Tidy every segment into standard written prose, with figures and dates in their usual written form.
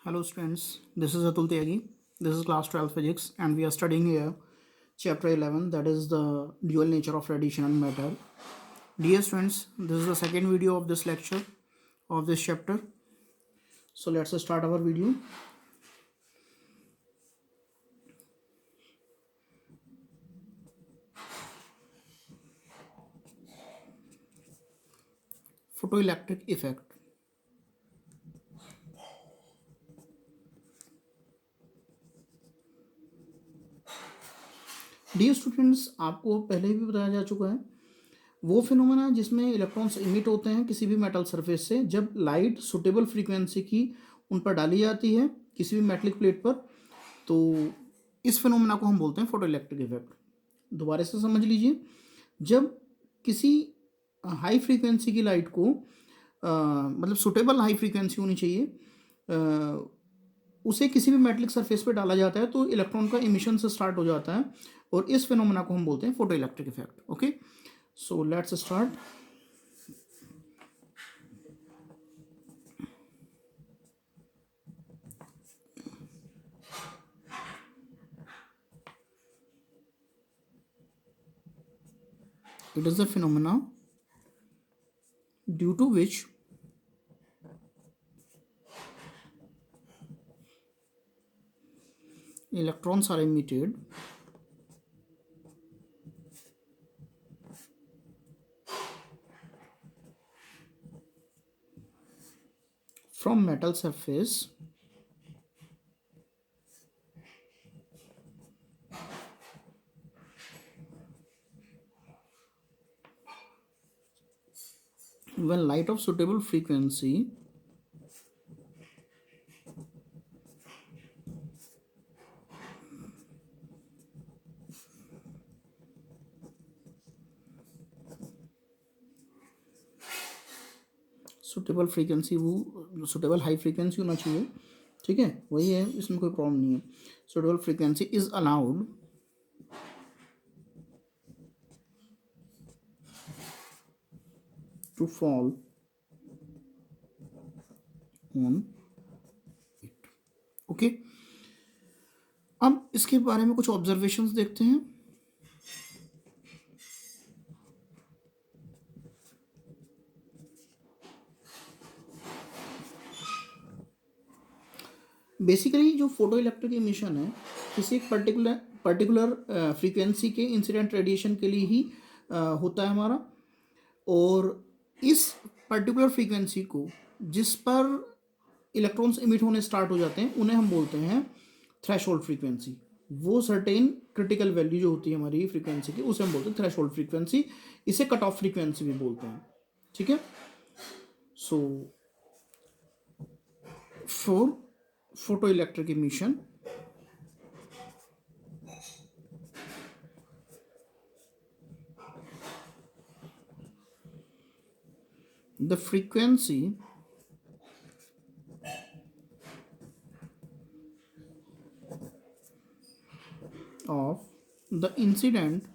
Hello students, this is Atul Tyagi. This is class 12 physics and we are studying here chapter 11, that is the dual nature of radiation and matter. Dear students, this is the second video of this lecture of this chapter. So let's start our video. Photoelectric effect. Dear students, आपको पहले भी बताया जा चुका है वो phenomena जिसमें electrons emit होते हैं किसी भी मेटल सरफेस से जब लाइट सुटेबल फ्रीक्वेंसी की उन पर डाली जाती है किसी भी मेटलिक प्लेट पर, तो इस फिनोमेना को हम बोलते हैं फोटोइलेक्ट्रिक इफेक्ट। दोबारा से समझ लीजिए, जब किसी हाई फ्रीक्वेंसी की लाइट को मतलब सुटेबल हाई फ्रीक्वेंसी होनी चाहिए, उसे किसी भी मेटलिक सरफेस पे डाला जाता है तो इलेक्ट्रॉन का इमिशन से स्टार्ट हो जाता है और इस फिनोमेना को हम बोलते हैं photoelectric effect. Okay, so let's start. It is a phenomena due to which electrons are emitted from metal surface when light of suitable frequency suitable frequency, वो सुटेबल हाई फ्रीक्वेंसी होना चाहिए, ठीक है, वही है, इसमें कोई प्रॉब्लम नहीं है। Suitable frequency is allowed to fall on it. Okay, अब इसके बारे में कुछ ऑब्जर्वेशंस देखते हैं। बेसिकली जो फोटो इलेक्ट्रिक इमिशन है किसी एक पर्टिकुलर फ्रीक्वेंसी के इंसिडेंट रेडिएशन के लिए ही होता है हमारा, और इस पर्टिकुलर फ्रीक्वेंसी को जिस पर इलेक्ट्रॉन्स इमिट होने स्टार्ट हो जाते हैं उन्हें हम बोलते हैं थ्रेशोल्ड फ्रीक्वेंसी। वो सर्टेन क्रिटिकल वैल्यू जो होती है हमारी फ्रीक्वेंसी की उसे हम बोलते हैं थ्रेशोल्ड फ्रीक्वेंसी। इसे कट ऑफ फ्रीक्वेंसी भी बोलते हैं, ठीक है। So for photoelectric emission, the frequency of the incident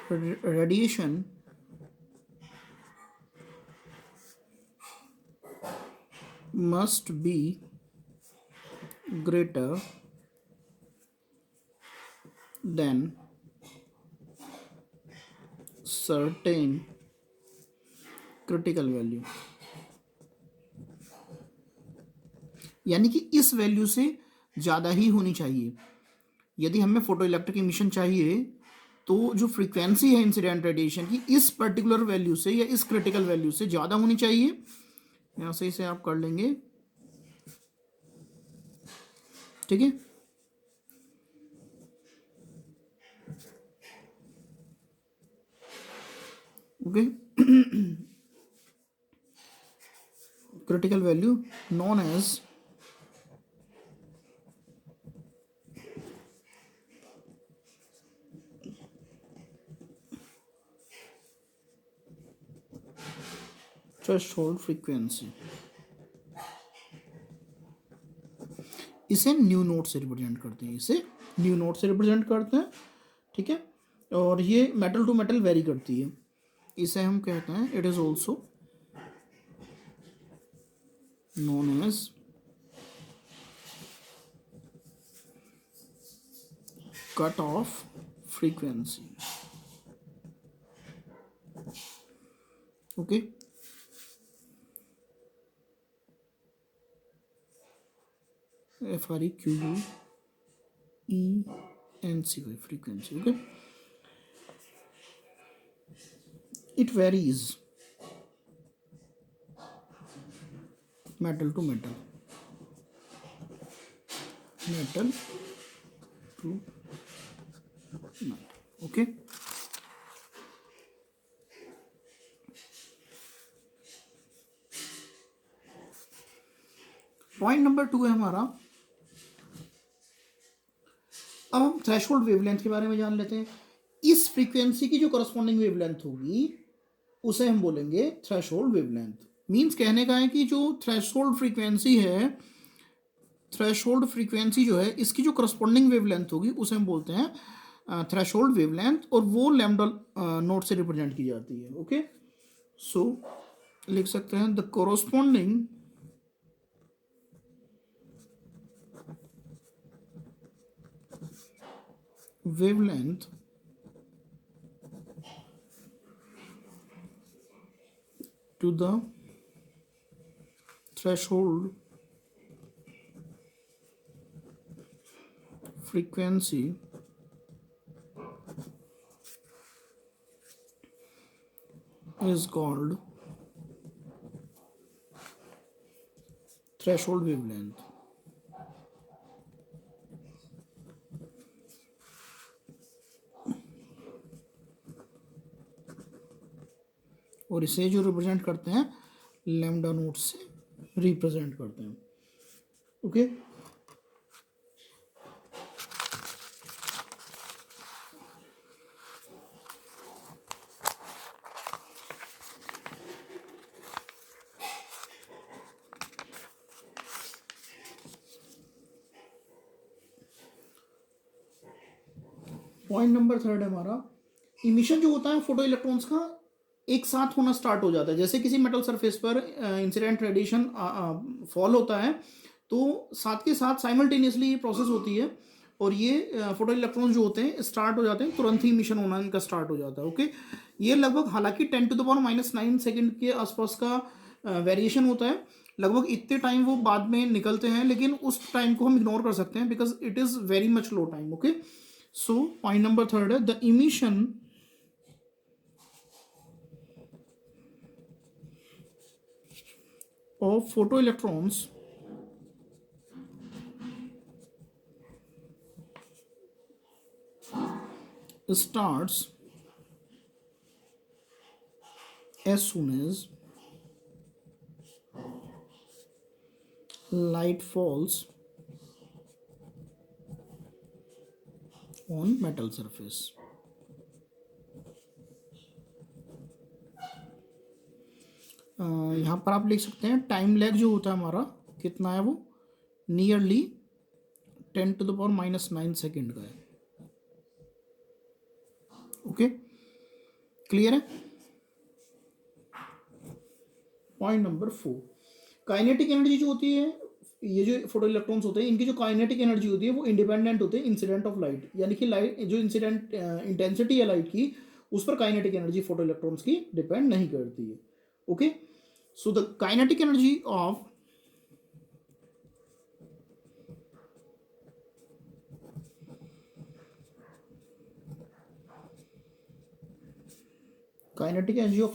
radiation must be greater than certain critical value, यानी कि इस वैल्यू से ज़्यादा ही होनी चाहिए। यदि हमें फोटो इलेक्ट्रिक इमिशन चाहिए तो जो फ्रीक्वेंसी है इंसिडेंट रेडिएशन की इस पर्टिकुलर वैल्यू से या इस क्रिटिकल वैल्यू से ज़्यादा होनी चाहिए। यहाँ से इसे आप कर लेंगे, ठीक है। Okay, critical value known as threshold frequency, इसे न्यू नोट से रिप्रेजेंट करते हैं, इसे न्यू नोट से रिप्रेजेंट करते हैं, ठीक है। और ये मेटल टू मेटल वेरी करती है, इसे हम कहते हैं, it is also known as cut off frequency. Okay, FREQUENC frequency. Okay, it varies metal to metal, metal to metal. Okay, point number 2 है हमारा, अब हम थ्रेशोल्ड वेवलेंथ के बारे में जान लेते हैं। इस फ्रीक्वेंसी की जो करस्पॉन्डिंग वेवलेंथ होगी उसे हम बोलेंगे थ्रेशोल्ड वेवलेंथ। मींस कहने का है कि जो थ्रेशोल्ड फ्रीक्वेंसी है, थ्रेशोल्ड फ्रीक्वेंसी जो है इसकी जो करस्पॉन्डिंग वेवलेंथ होगी उसे हम बोलते हैं थ्रेशोल्ड वेवलेंथ, और वो लैम्डा नोट से रिप्रेजेंट की जाती है। ओके, सो लिख सकते हैं the corresponding wavelength to the threshold frequency is called threshold wavelength। और इसे जो रिप्रेजेंट करते हैं लैम्डा नोट से रिप्रेजेंट करते हैं। ओके, पॉइंट नंबर 3 है हमारा, इमिशन जो होता है फोटो इलेक्ट्रॉन्स का एक साथ होना स्टार्ट हो जाता है। जैसे किसी मेटल सरफेस पर इंसिडेंट रेडिएशन फॉल होता है तो साथ के साथ साइमल्टेनियसली ये प्रोसेस होती है, और ये फोटो इलेक्ट्रॉन्स जो होते हैं स्टार्ट हो जाते हैं, तुरंत ही इमिशन होना इनका स्टार्ट हो जाता है। ओके, ये लगभग हालांकि 10⁻⁻⁹ सेकेंड के आसपास का वेरिएशन होता है, लगभग इतने टाइम वो बाद में निकलते हैं, लेकिन उस टाइम को हम इग्नोर कर सकते हैं because it is very much low time. Okay, so point number 3 है the emission of photoelectrons starts as soon as light falls on metal surface। यहाँ पर आप लिख सकते हैं टाइम लैग जो होता है हमारा कितना है, वो नियरली 10⁻⁹ सेकेंड का है। ओके, क्लियर है। पॉइंट नंबर 4, काइनेटिक एनर्जी जो होती है, ये जो फोटो इलेक्ट्रॉन्स होते हैं इनकी जो काइनेटिक एनर्जी होती है वो इंडिपेंडेंट होते हैं इंसिडेंट ऑफ लाइट, यानी कि लाइट जो इंसिडेंट इंटेंसिटी है लाइट की उस पर काइनेटिक एनर्जी फोटो इलेक्ट्रॉन्स की डिपेंड नहीं करती है। Okay, so the kinetic energy of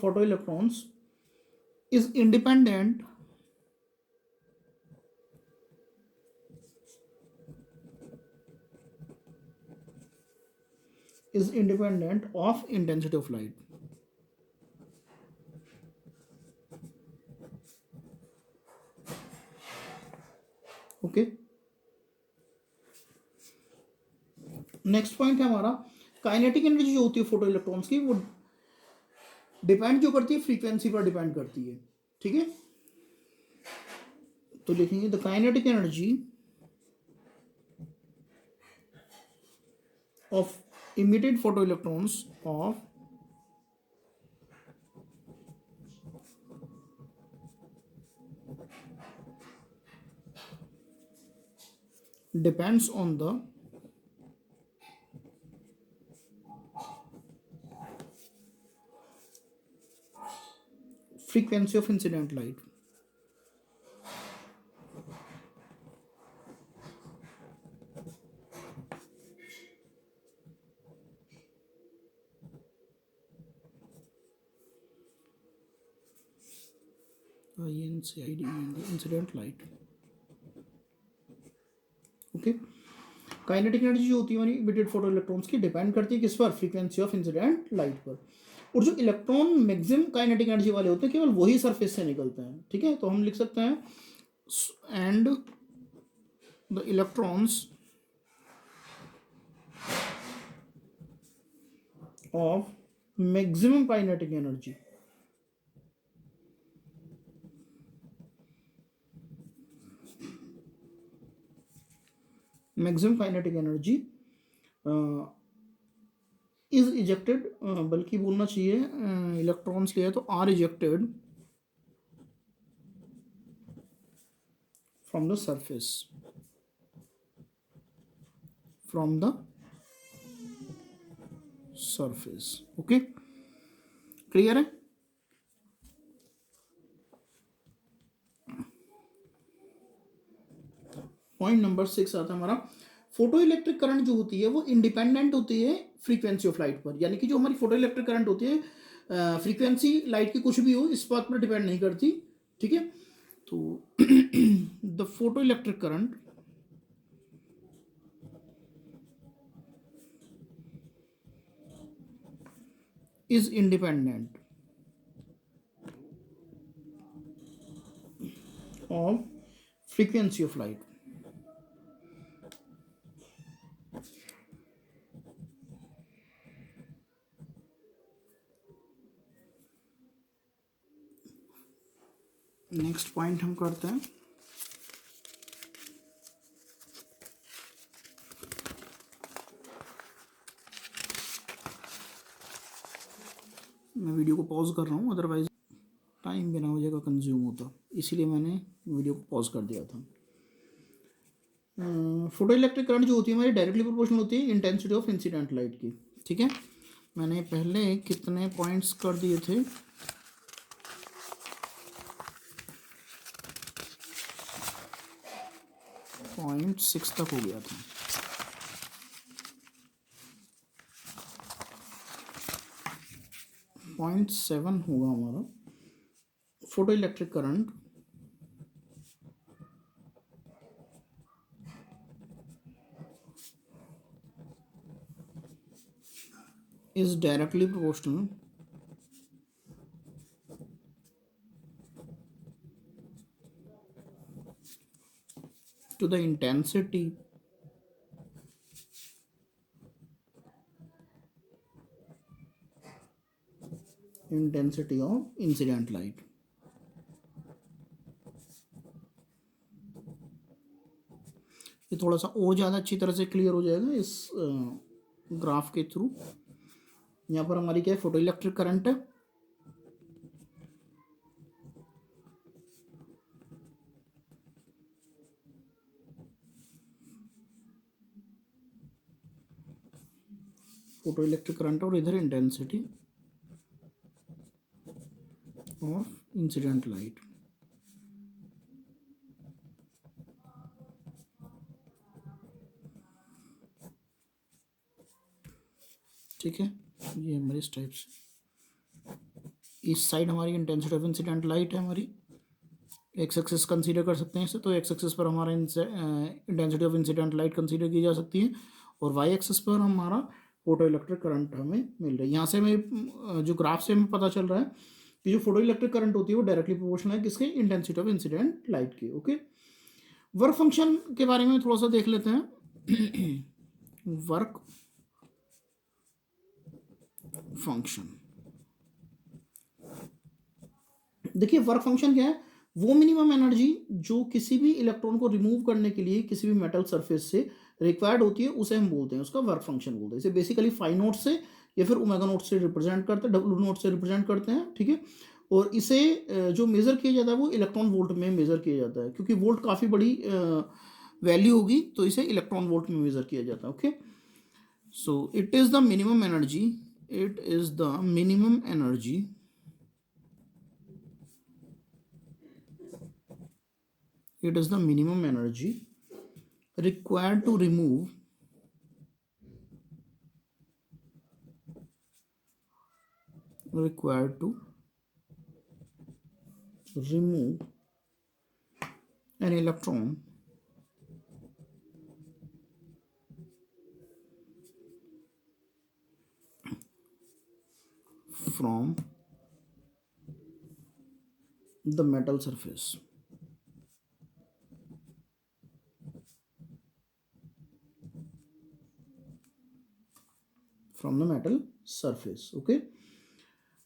photoelectrons is independent of intensity of light। Okay, next point है हमारा, काइनेटिक एनर्जी जो होती है फोटो इलेक्ट्रॉन्स की वो डिपेंड जो करती है फ्रीक्वेंसी पर डिपेंड करती है। ठीक है, तो लिखेंगे the kinetic energy of emitted photoelectrons of depends on the frequency of incident light. INCID incident light. Okay. Kinetic energy जो होती है हमारी इमिटेड फोटो इलेक्ट्रॉन्स की डिपेंड करती है किस पर, फ्रीक्वेंसी ऑफ इंसिडेंट लाइट पर. और जो इलेक्ट्रॉन मैक्सिमम काइनेटिक एनर्जी वाले होते हैं केवल वही सरफेस से निकलते हैं. ठीक है, तो हम लिख सकते हैं and the electrons of maximum kinetic energy maximum kinetic energy is ejected, बल्कि बोलना चाहिए इलेक्ट्रॉन्स लिया तो are ejected from the surface, from the surface. Okay, clear है. पॉइंट नंबर 6 आता है हमारा, फोटो इलेक्ट्रिक करंट जो होती है वो इंडिपेंडेंट होती है फ्रीक्वेंसी ऑफ लाइट पर. यानी कि जो हमारी फोटो इलेक्ट्रिक करंट होती है फ्रीक्वेंसी लाइट की कुछ भी हो इस बात पर डिपेंड नहीं करती. ठीक है, तो the photo electric current is independent of frequency of light. Next point हम करते हैं, मैं वीडियो को पॉज कर रहा हूँ अदरवाइज टाइम बिना वजह का कंज्यूम होता, इसीलिए मैंने वीडियो को पॉज कर दिया था. फोटो इलेक्ट्रिक करंट जो होती है हमारी डायरेक्टली प्रोपोर्शनल होती है इंटेंसिटी ऑफ इंसिडेंट लाइट की. ठीक है, मैंने पहले कितने पॉइंट्स कर दिए थे, पॉइंट 6 तक हो गया था. पॉइंट 7 होगा हमारा, photo electric current is directly proportional to the intensity of incident light. ये थोड़ा सा और ज़्यादा अच्छी तरह से क्लियर हो जाएगा इस ग्राफ के थ्रू. यहाँ पर हमारी क्या है, फोटो इलेक्ट्रिक करंट है, फोटो इलेक्ट्रिक करंट और इधर इंटेंसिटी ऑफ इंसिडेंट लाइट. ठीक है, ये हमारी इस टाइप से, इस साइड हमारी इंटेंसिटी ऑफ इंसिडेंट लाइट है हमारी, एक्स एक्सिस कंसीडर कर सकते हैं इसे, तो एक्स एक्सिस पर हमारा intensity of incident light consider की जा सकती है और वाई एक्सिस पर हमारा फोटो इलेक्ट्रिक करंट हमें मिल रहा है. यहाँ से हमें जो ग्राफ से हमें पता चल रहा है कि जो फोटो इलेक्ट्रिक करंट होती है वो डायरेक्टली प्रोपोर्शनल है किसके, इंटेंसिटी ऑफ इंसिडेंट लाइट की. ओके, वर्क फंक्शन के बारे में थोड़ा सा देख लेते हैं. वर्क फंक्शन, देखिए वर्क फंक्शन क्या है, वो मिनिमम एनर्जी जो किसी भी इलेक्ट्रॉन को रिमूव करने के लिए किसी भी मेटल सरफेस से रिक्वायर्ड होती है उसे हम बोलते हैं, उसका वर्क फंक्शन बोलते हैं। इसे बेसिकली फाई नोट से या फिर ओमेगा नोट से रिप्रेजेंट करते हैं, डब्ल्यू नोट से रिप्रेजेंट करते हैं, ठीक है। और इसे जो मेज़र किया जाता है वो इलेक्ट्रॉन वोल्ट में मेज़र किया जाता है, क्योंकि वोल्ट काफ़ी बड़ी वैल्यू होगी तो इसे इलेक्ट्रॉन वोल्ट में मेज़र किया जाता है। Okay, so it is the minimum energy, it is the minimum energy it is the minimum energy required to remove an electron from the metal surface, from the metal surface. Okay,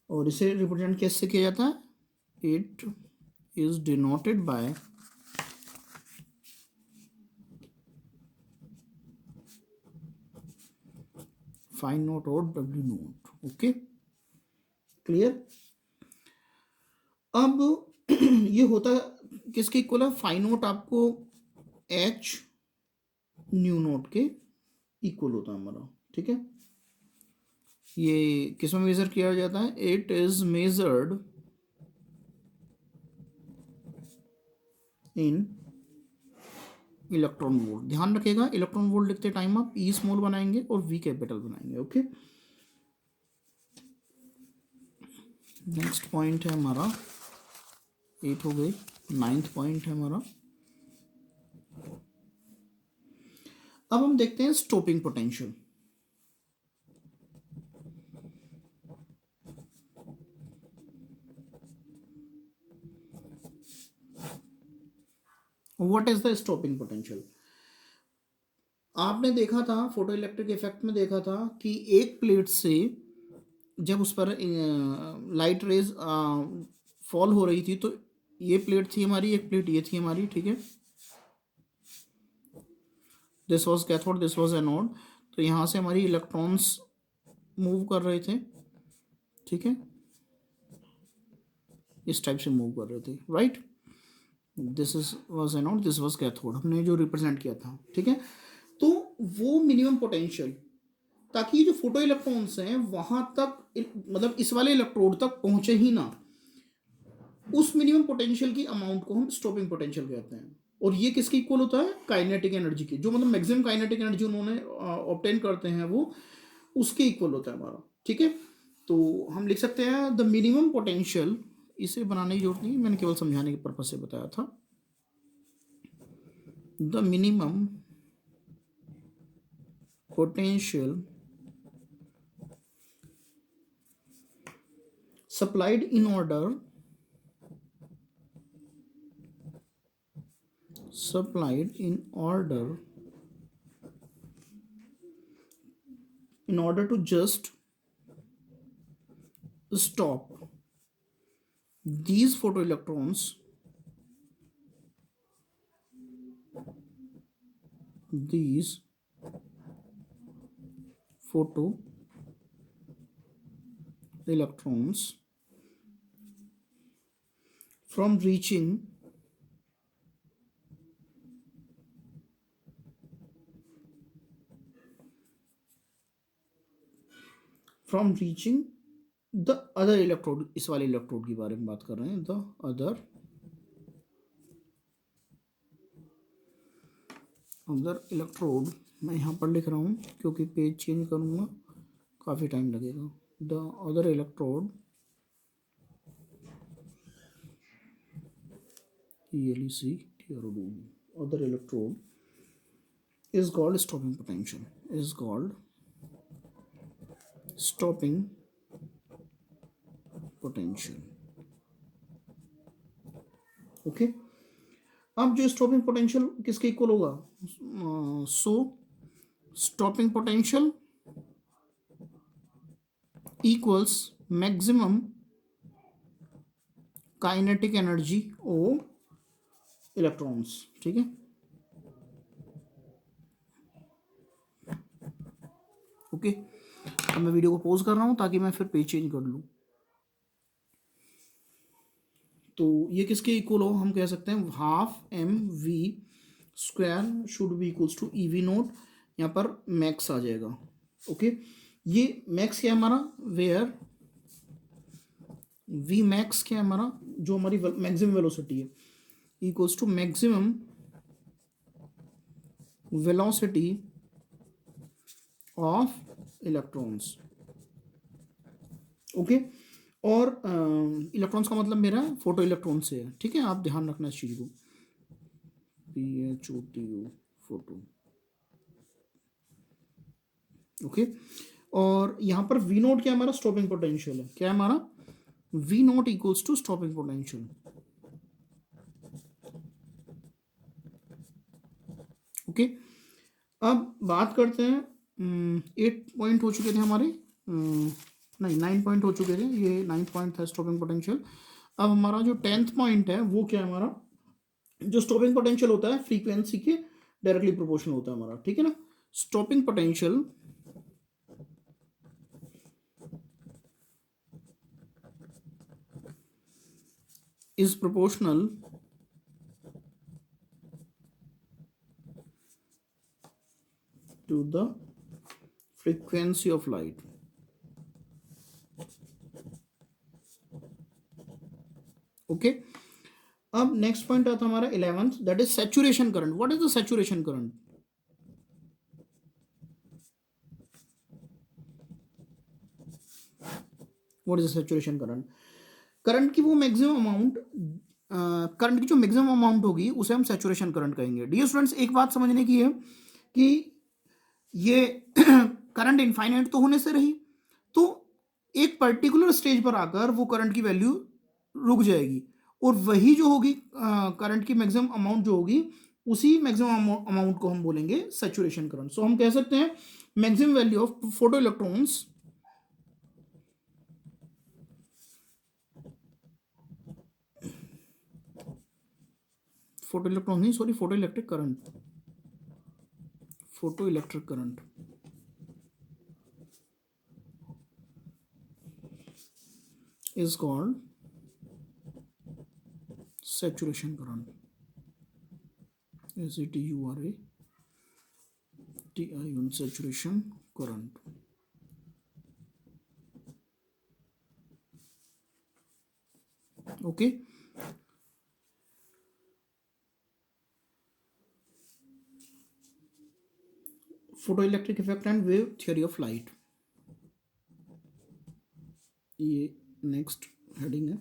और इसे represent कैसे किया जाता है? It is denoted by fine note और W note. Okay, clear. अब ये होता किसके इक्वल है? फाइन नोट आपको एच न्यू नोट के इक्वल होता है हमारा, ठीक है। ये किस में मेजर किया जाता है? It is measured in electron volt. ध्यान रखिएगा, इलेक्ट्रॉन वोल्ट लिखते टाइम आप ई स्मॉल बनाएंगे और वी कैपिटल बनाएंगे। ओके, नेक्स्ट पॉइंट है हमारा 8 हो गई। 9th पॉइंट है हमारा, अब हम देखते हैं stopping potential. What is the stopping potential? आपने देखा था फोटो इलेक्ट्रिक इफेक्ट में, देखा था कि एक प्लेट से जब उस पर लाइट रेज फॉल हो रही थी, तो ये प्लेट थी हमारी, एक प्लेट ये थी हमारी, ठीक है। This was cathode, this was anode. तो यहाँ से हमारी इलेक्ट्रॉन्स मूव कर रहे थे, ठीक है, इस टाइप से मूव कर रहे थे, right. This is was anode, this was cathode, हमने जो रिप्रेजेंट किया था, ठीक है। तो वो मिनिमम पोटेंशियल, ताकि ये जो फोटो इलेक्ट्रॉन्स हैं वहां तक मतलब इस वाले इलेक्ट्रोड तक पहुंचे ही ना, उस मिनिमम पोटेंशियल की अमाउंट को हम स्टॉपिंग पोटेंशियल कहते हैं। और ये किसके इक्वल होता है? काइनेटिक एनर्जी की, जो मतलब मैक्सिमम काइनेटिक एनर्जी उन्होंने ऑब्टेन करते हैं वो उसके इक्वल होता है हमारा, ठीक है। तो हम लिख सकते हैं द मिनिमम पोटेंशियल, इसे बनाने की जरूरत नहीं, मैंने केवल समझाने के पर्पज से बताया था। The minimum potential supplied in order to just stop these photoelectrons from reaching the other electrode. इस वाले इलेक्ट्रोड के बारे में बात कर रहे हैं, द अदर इलेक्ट्रोड। मैं यहाँ पर लिख रहा हूँ क्योंकि पेज चेंज करूँगा काफ़ी टाइम लगेगा। The other electrode other electrode is called stopping potential, is called stopping potential। Okay, अब जो स्टॉपिंग पोटेंशियल किसके इक्वल होगा? So stopping potential equals maximum kinetic energy of electrons, ठीक है। ओके, अब मैं वीडियो को पॉज कर रहा हूँ ताकि मैं फिर पेज चेंज कर लूँ। तो ये किसके इक्वल हो, हम कह सकते हैं half m v square should be equals to e v naught, यहाँ पर मैक्स आ जाएगा। ओके, ये मैक्स क्या है हमारा, वेयर वी मैक्स क्या है हमारा, जो हमारी मैक्सिमम वेलोसिटी है, equals to maximum velocity of electrons. Okay, और इलेक्ट्रॉन्स का मतलब मेरा फोटो इलेक्ट्रॉन से है, ठीक है, आप ध्यान रखना इस चीज़ को, PHOTO फोटो। ओके, और यहाँ पर वी नोट क्या हमारा स्टॉपिंग पोटेंशियल है, क्या है हमारा, v naught equals to stopping potential. Okay, अब बात करते हैं, 8 पॉइंट हो चुके थे हमारे, नहीं 9 पॉइंट हो चुके थे, ये 9th पॉइंट था स्टॉपिंग पोटेंशियल। अब हमारा जो 10th पॉइंट है वो क्या है हमारा, जो स्टॉपिंग पोटेंशियल होता है फ्रीक्वेंसी के डायरेक्टली प्रोपोर्शनल होता है हमारा, ठीक है ना। Stopping potential is proportional to the frequency of light. Okay, अब नेक्स्ट पॉइंट आता है हमारा 11th, that is saturation current. What is the saturation current, what is the saturation current, current की वो मैक्सिमम अमाउंट, करंट की जो maximum amount होगी उसे हम सैचुरेशन करंट कहेंगे। डियर स्टूडेंट्स, एक बात समझने की है कि ये करंट इनफाइनाइट तो होने से रही, तो एक पर्टिकुलर स्टेज पर आकर वो करंट की वैल्यू रुक जाएगी, और वही जो होगी करंट की मैक्सिमम अमाउंट जो होगी, उसी मैक्सिमम अमाउंट को हम बोलेंगे सैचुरेशन करंट। सो हम कह सकते हैं maximum value of photo electrons, photo electron नहीं, sorry, photo electric current, photo electric current is called saturation current, SATURATION, saturation current। okay, photoelectric effect and wave theory of light, ये next heading है।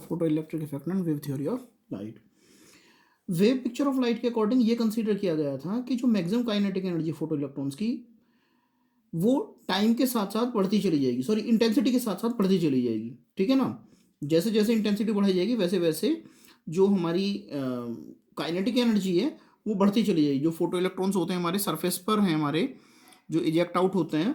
Photo electric effect and wave theory of light. Wave picture of light के according ये consider किया गया था कि जो maximum kinetic energy photo electrons की, वो टाइम के साथ साथ बढ़ती चली जाएगी, सॉरी इंटेंसिटी के साथ साथ बढ़ती चली जाएगी, ठीक है ना। जैसे जैसे इंटेंसिटी बढ़ाई जाएगी वैसे वैसे जो हमारी काइनेटिक एनर्जी है वो बढ़ती चली जाएगी। जो फोटो इलेक्ट्रॉन्स होते हैं हमारे सरफेस पर हैं, हमारे जो इजेक्ट आउट होते हैं।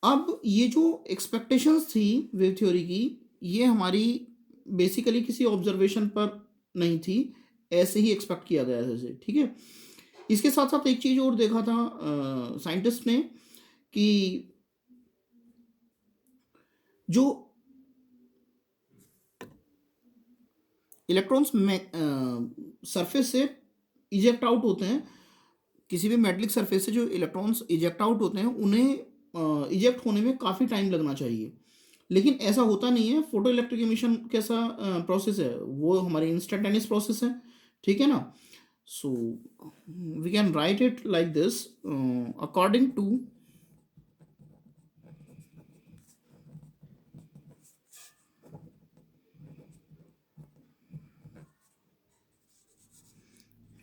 अब ये जो एक्सपेक्टेशंस थी वेव थ्योरी की, ये हमारी बेसिकली किसी ऑब्जर्वेशन पर नहीं थी, ऐसे ही एक्सपेक्ट किया गया जैसे, ठीक है। इसके साथ साथ एक चीज़ और देखा था साइंटिस्ट ने कि जो इलेक्ट्रॉन्स सरफेस से इजेक्ट आउट होते हैं, किसी भी मेटलिक सरफेस से जो इलेक्ट्रॉन्स इजेक्ट आउट होते हैं उन्हें इजेक्ट होने में काफ़ी टाइम लगना चाहिए, लेकिन ऐसा होता नहीं है। फोटो इलेक्ट्रिक एमिशन कैसा प्रोसेस है, वो हमारी इंस्टेंटेनियस प्रोसेस है, ठीक है ना। So we can write it like this, according to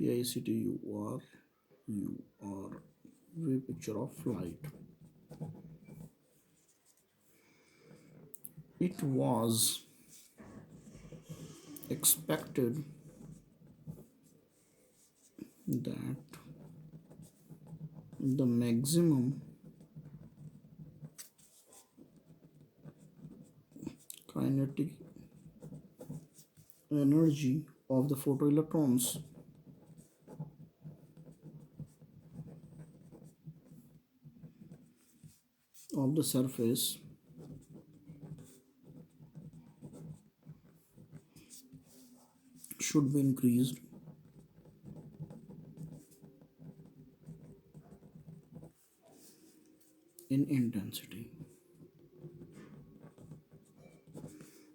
PICTUR wave picture of light. It was expected that the maximum kinetic energy of the photoelectrons of the surface should be increased in intensity.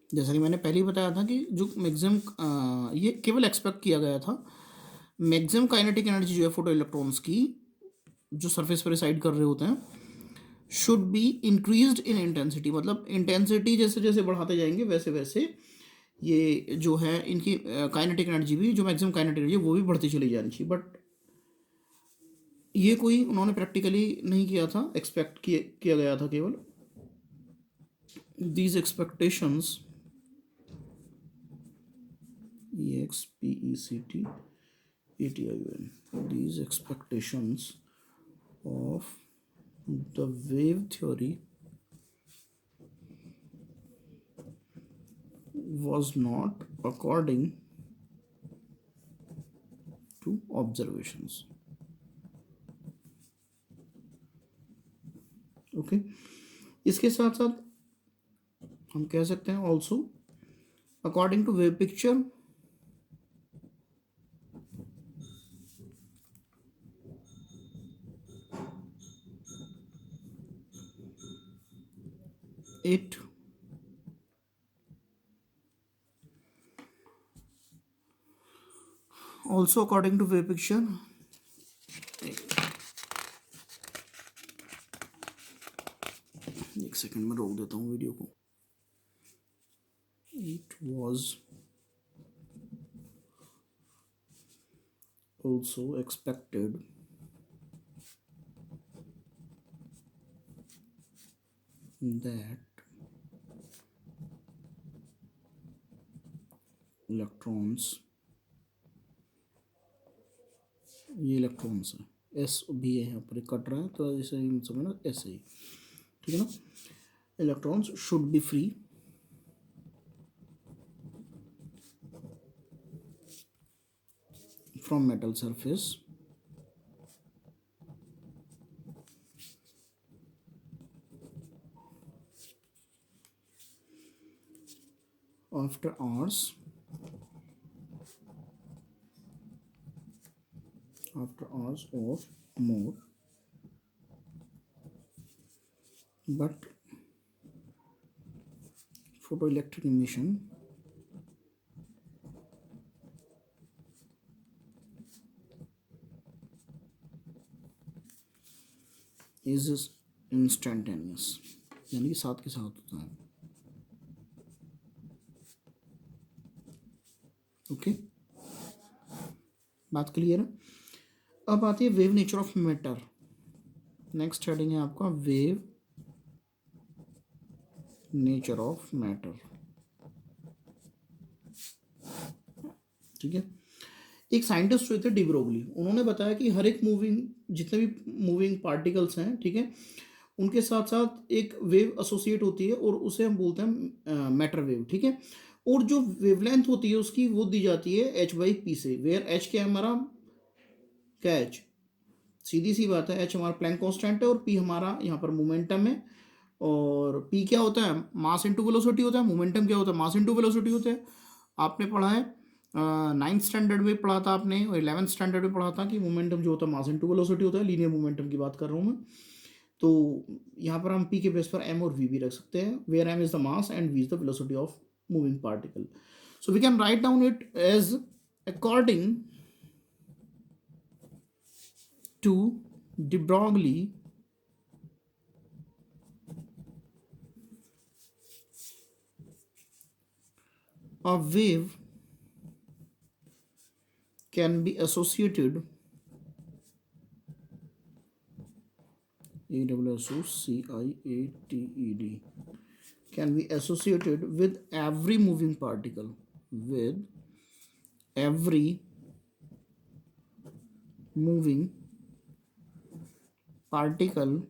जैसा कि मैंने पहले ही बताया था कि जो maximum ये केवल एक्सपेक्ट किया गया था, मैक्सिमम काइनेटिक एनर्जी जो है फोटो इलेक्ट्रॉन्स की जो सरफेस पर रिसाइड कर रहे होते हैं should be increased in intensity, मतलब इंटेंसिटी जैसे जैसे बढ़ाते जाएंगे वैसे वैसे ये जो है इनकी काइनेटिक एनर्जी भी, जो मैक्सिमम काइनेटिक एनर्जी वो भी बढ़ती चली जानी चाहिए. बट ये कोई उन्होंने प्रैक्टिकली नहीं किया था, एक्सपेक्ट किया गया था केवल. These expectations EXPECTETION, these expectations of the wave theory was not according to observations. Okay, इसके साथ साथ हम कह सकते हैं also according to wave picture it also according to wave picture एक सेकंड में रोक देता हूँ वीडियो को. It was also expected that electrons, ये इलेक्ट्रॉन्स है, एस भी है यहाँ पर कट रहा है तो ऐसे ही समझना ऐसे ही, ठीक है ना. Electrons should be free from metal surface after hours of more, but photoelectric emission is instantaneous, यानी कि साथ के साथ होता है. ओके, बात क्लियर है. अब आती है wave nature of matter. Next heading है आपका वेव नेचर ऑफ मैटर. ठीक है, एक साइंटिस्ट हुए थे डी ब्रोगली, उन्होंने बताया कि हर एक जितने भी मूविंग पार्टिकल्स हैं, ठीक है, उनके साथ साथ एक वेव एसोसिएट होती है और उसे हम बोलते हैं मैटर वेव. ठीक है, और जो वेवलेंथ होती है उसकी वो दी जाती है h/p से, वेयर h क्या है हमारा, क्या h, सीधी सी बात है, h हमारा प्लैंक कांस्टेंट है और p हमारा यहाँ पर मोमेंटम है. और p क्या होता है, मास इनटू वेलोसिटी होता है. मोमेंटम क्या होता है, मास इनटू वेलोसिटी होता है. आपने पढ़ा है, 9th स्टैंडर्ड में पढ़ा था आपने और 11th स्टैंडर्ड में पढ़ा था कि मोमेंटम जो होता है मास इनटू वेलोसिटी होता है. लीनियर मोमेंटम की बात कर रहा हूँ मैं. तो यहाँ पर हम p के बेस पर m और v भी रख सकते हैं, where m is the mass and v is the velocity of moving particle. So we can write down it as according to de Broglie a wave can be associated ASSOCIATED can be associated with every moving particle, with every moving particle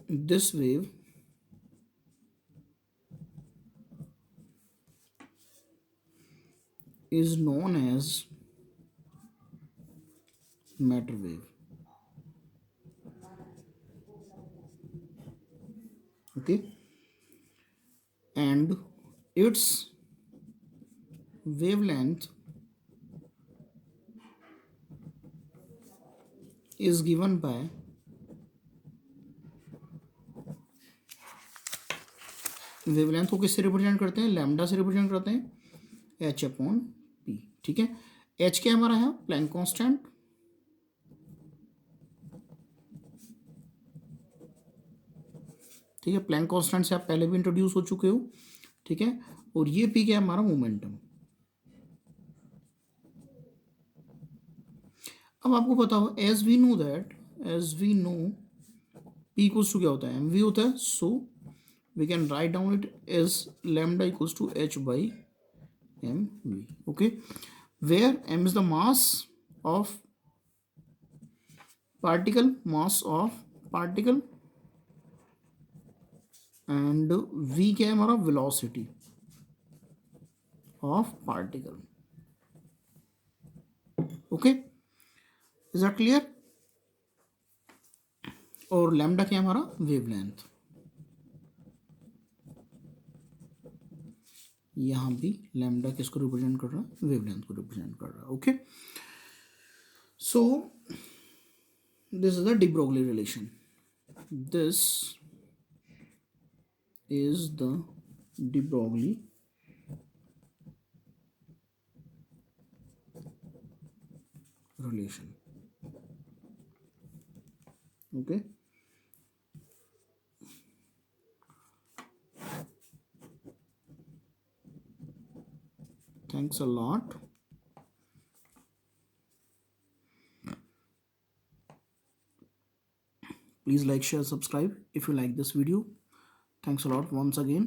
this wave is known as matter wave. Okay, and its wavelength is given by wavelength को किससे represent करते हैं, lambda से represent करते हैं, H upon P. ठीक है, H क्या हमारा है, प्लैंक कांस्टेंट. ठीक है, प्लैंक कांस्टेंट से आप पहले भी इंट्रोड्यूस हो चुके हो. ठीक है, और ये पी क्या है हमारा, मोमेंटम. अब आपको पता हो, as we know p equals to क्या होता है, एम वी होता है. So we can write down it as lambda equals to h by m v. Okay, where m is the mass of particle and v क्या है हमारा, velocity of particle. Okay, is that clear. और lambda क्या है हमारा, wavelength. यहां भी lambda किसको रिप्रेजेंट कर रहा है, वेवलेंथ को रिप्रेजेंट कर रहा है. Okay, so this is the de Broglie relation. This is the de Broglie relation. Okay, thanks a lot. Please like, share, subscribe if you like this video. Thanks a lot once again.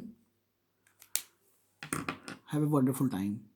Have a wonderful time.